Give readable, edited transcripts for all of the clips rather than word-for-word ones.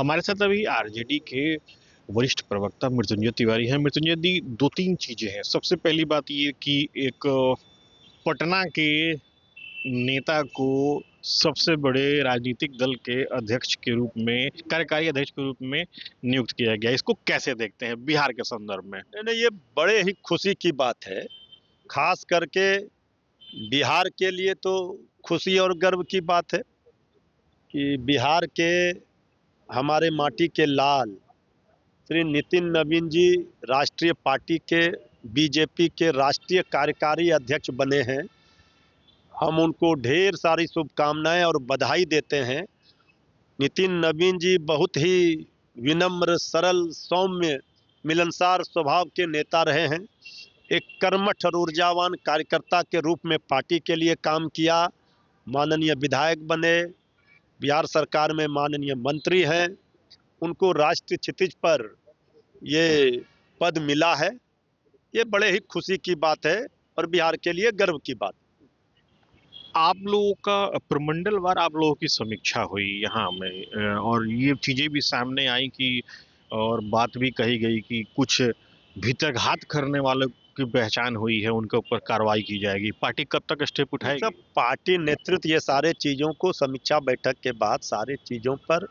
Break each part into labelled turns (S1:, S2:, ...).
S1: हमारे साथ अभी आरजेडी के वरिष्ठ प्रवक्ता मृत्युंजय तिवारी हैं। मृत्युंजय दी, दो तीन चीजें हैं। सबसे पहली बात ये कि एक पटना के नेता को सबसे बड़े राजनीतिक दल के अध्यक्ष के रूप में, कार्यकारी अध्यक्ष के रूप में नियुक्त किया गया। इसको कैसे देखते हैं बिहार के संदर्भ में?
S2: नहीं नहीं, ये बड़े ही खुशी की बात है। खास करके बिहार के लिए तो खुशी और गर्व की बात है कि बिहार के हमारे माटी के लाल श्री नितिन नवीन जी राष्ट्रीय पार्टी के बीजेपी के राष्ट्रीय कार्यकारी अध्यक्ष बने हैं। हम उनको ढेर सारी शुभकामनाएं और बधाई देते हैं। नितिन नवीन जी बहुत ही विनम्र, सरल, सौम्य, मिलनसार स्वभाव के नेता रहे हैं। एक कर्मठ और ऊर्जावान कार्यकर्ता के रूप में पार्टी के लिए काम किया। माननीय विधायक बने, बिहार सरकार में माननीय मंत्री हैं। उनको राष्ट्रीय क्षितिज पर ये पद मिला है। ये बड़े ही खुशी की बात है और बिहार के लिए गर्व की बात।
S1: आप लोगों का प्रमंडलवार आप लोगों की समीक्षा हुई यहाँ में, और ये चीजें भी सामने आई कि, और बात भी कही गई कि कुछ भीतरघात करने वालों की पहचान हुई है, उनके ऊपर कार्रवाई की जाएगी। पार्टी कब तक स्टेप उठाएगी?
S2: सब पार्टी नेतृत्व ये सारे चीजों को समीक्षा बैठक के बाद सारे चीजों पर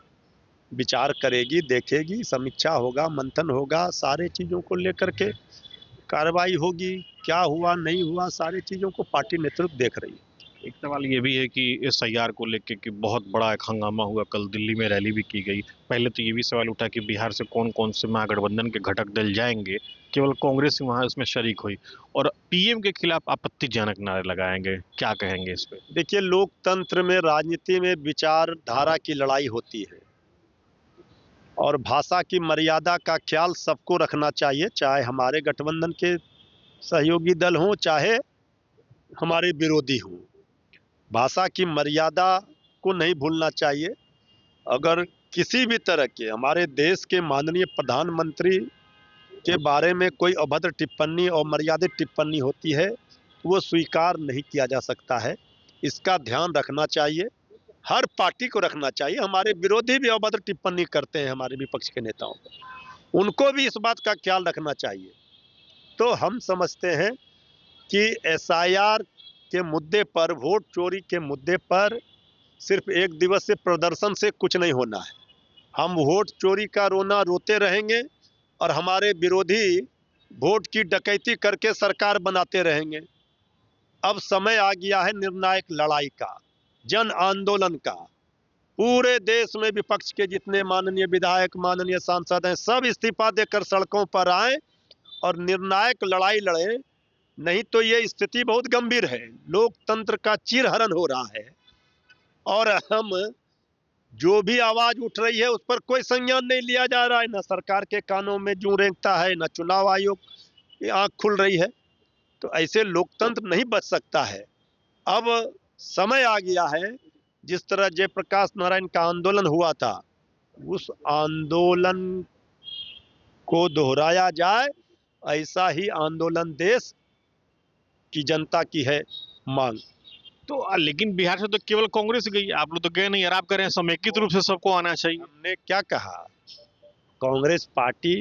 S2: विचार करेगी, देखेगी, समीक्षा होगा, मंथन होगा, सारे चीजों को लेकर के कार्रवाई होगी। क्या हुआ नहीं हुआ, सारी चीजों को पार्टी नेतृत्व देख रही है।
S1: एक सवाल ये भी है कि एसआईआर को लेकर कि बहुत बड़ा एक हंगामा हुआ, कल दिल्ली में रैली भी की गई। पहले तो ये भी सवाल उठा कि बिहार से कौन कौन से महागठबंधन के घटक दल जाएंगे, केवल कांग्रेस ही वहां इसमें शरीक हुई, और पीएम के खिलाफ आपत्तिजनक नारे लगाएंगे। क्या कहेंगे इस पे?
S2: देखिए, लोकतंत्र में, राजनीति में विचारधारा की लड़ाई होती है और भाषा की मर्यादा का ख्याल सबको रखना चाहिए, चाहे हमारे गठबंधन के सहयोगी दल हों, चाहे हमारे विरोधी हों। भाषा की मर्यादा को नहीं भूलना चाहिए। अगर किसी भी तरह के हमारे देश के माननीय प्रधानमंत्री के बारे में कोई अभद्र टिप्पणी और मर्यादित टिप्पणी होती है तो वो स्वीकार नहीं किया जा सकता है। इसका ध्यान रखना चाहिए, हर पार्टी को रखना चाहिए। हमारे विरोधी भी अभद्र टिप्पणी करते हैं हमारे विपक्ष के नेताओं पर, उनको भी इस बात का ख्याल रखना चाहिए। तो हम समझते हैं कि एसआईआर के मुद्दे पर, वोट चोरी के मुद्दे पर सिर्फ एक दिवसीय प्रदर्शन से कुछ नहीं होना है। हम वोट चोरी का रोना रोते रहेंगे और हमारे विरोधी वोट की डकैती करके सरकार बनाते रहेंगे। अब समय आ गया है निर्णायक लड़ाई का, जन आंदोलन का। पूरे देश में विपक्ष के जितने माननीय विधायक, माननीय सांसद हैं, सब इस्तीफा देकर सड़कों पर आए और निर्णायक लड़ाई लड़े। नहीं तो ये स्थिति बहुत गंभीर है। लोकतंत्र का चीरहरण हो रहा है और हम जो भी आवाज उठ रही है उस पर कोई संज्ञान नहीं लिया जा रहा है। न सरकार के कानों में जूं रेंगता है, न चुनाव आयोग की आंख खुल रही है। तो ऐसे लोकतंत्र नहीं बच सकता है। अब समय आ गया है, जिस तरह जयप्रकाश नारायण का आंदोलन हुआ था, उस आंदोलन को दोहराया जाए। ऐसा ही आंदोलन देश की जनता की है मांग।
S1: तो लेकिन बिहार से तो केवल कांग्रेस गई, आप लोग तो गए नहीं, और आप कह रहे हैं समेकित रूप से सबको आना चाहिए।
S2: हमने क्या कहा? कांग्रेस पार्टी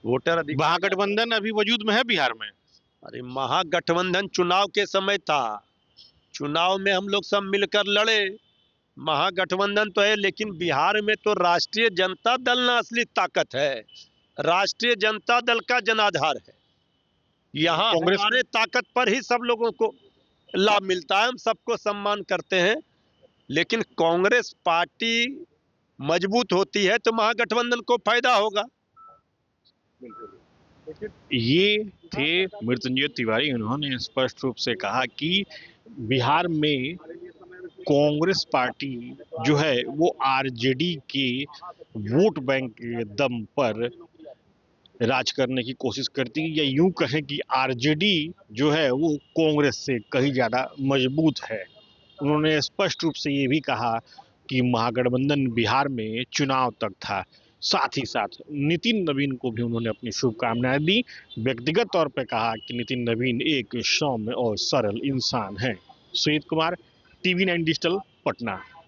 S2: वोटर अधिकार,
S1: महागठबंधन अभी वजूद में है बिहार में।
S2: अरे महागठबंधन चुनाव के समय था, चुनाव में हम लोग सब मिलकर लड़े। महागठबंधन तो है, लेकिन बिहार में तो राष्ट्रीय जनता दल ना असली ताकत है। राष्ट्रीय जनता दल का जनाधार है। यहाँ हमारे ताकत पर ही सब लोगों को लाभ मिलता है। हम सबको सम्मान करते हैं, लेकिन कांग्रेस पार्टी मजबूत होती है तो महागठबंधन को फायदा होगा।
S1: ये थे मृत्युंजय तिवारी। उन्होंने स्पष्ट रूप से कहा कि बिहार में कांग्रेस पार्टी जो है वो आरजेडी के वोट बैंक के दम पर राज करने की कोशिश करती है, या यूं कहें कि आरजेडी जो है वो कांग्रेस से कहीं ज्यादा मजबूत है। उन्होंने स्पष्ट रूप से ये भी कहा कि महागठबंधन बिहार में चुनाव तक था। साथ ही साथ नितिन नवीन को भी उन्होंने अपनी शुभकामनाएं दी। व्यक्तिगत तौर पर कहा कि नितिन नवीन एक सौम्य और सरल इंसान है। Sujit Kumar, TV 9 digital, Patna.